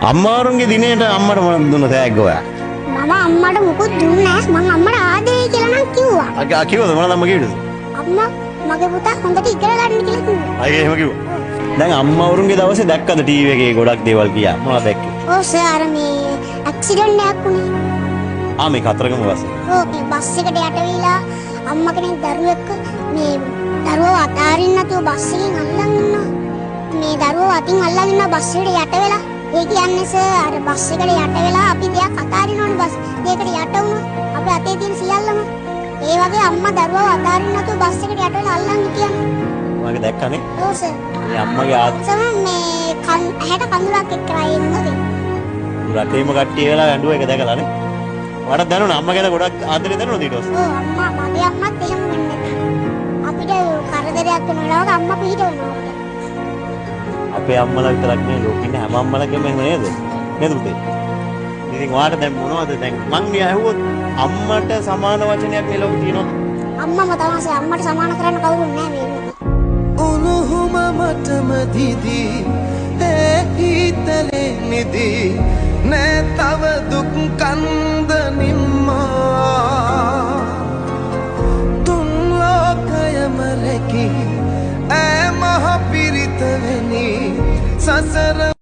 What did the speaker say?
අම්මාරුන්ගේ දිනේට අම්මට මොනවද දුන්න තෑග්ග ඔයා? මම අම්මට මුකුත් දුන්නේ නැහැ. මං අම්මට ආදරේ කියලා නම් කිව්වා. කිව්වද මොනවද අම්මා කිව්වද? අම්මා මගේ පුතා හොඳට ඉගෙන ගන්න කියලා කිව්වා. අයියේ එහෙම කිව්වා. දැන් අම්මාවරුන්ගේ දවසේ දැක්කද ටීවී එකේ ගොඩක් දේවල් කියා මොනවද දැක්කේ? ඔව් සර් අර මේ ඇක්සිඩන්ට් එකක් වුණේ. මේ කතරගම බස්සේ. ඔව් මේ බස් එකට යට වෙලා අම්මා කෙනෙක් දරුවෙක් මේ දරුවව අතාරින්න නැතුව බස් එකෙන් අල්ලන් ඉන්නවා. මේ දරුවව අතින් අල්ලන් ඉන්න බස් එකට යට වෙලා ඒ කියන්නේ සර් අර බස් එකට යට වෙලා අපි දෙයක් අතාරිනවනේ බස් දෙයකට යට වුණා. අපේ අතේ තියෙන සියල්ලම ඒ වගේ අම්මා දරුවව අතාරින්න නැතුව බස් එකට යට වෙලා අල්ලන් හිටියනේ. මගේ දැක්කනේ. ඔව් සර්. මේ අම්මගේ ආත්සම මේ ඇහැට කඳුලක් එක්කලා ඉන්නෝනේ. රටේම කට්ටිය වෙලා ඇඬුවා ඒක දැකලානේ. මට දැනුණා අම්මා ගැන ගොඩක් ආදරේ දැනුණා ඊට පස්සේ. ඔව් අම්මා මගේ අම්මත් එහෙම වෙන්නේ. අපිට කරදරයක් වෙන වෙලාවක අම්මා පිට වෙනවා. අපේ අම්මලා විතරක් නෙවෙයි ලෝකෙ ඉන්න හැම අම්මලාගෙම එහෙම නේද? නේද පුතේ? ඉතින් ඔයාට දැන් මොනවද දැන් මං මේ ඇහුවොත් අම්මට සමාන වචනයක් මේ ලෝකේ තියෙනවද? අම්මම තමයි අම්මට සමාන කරන්න කවුරුත් නැහැ මේ ලෝකේ. උණුහුම මටම දිදී ඒ හිතලේ නිදී නෑ තව දුක් කන්ද නිම්මා තුන් ලෝකයම රැකී ඈ මහ පිරිත වෙනි සසර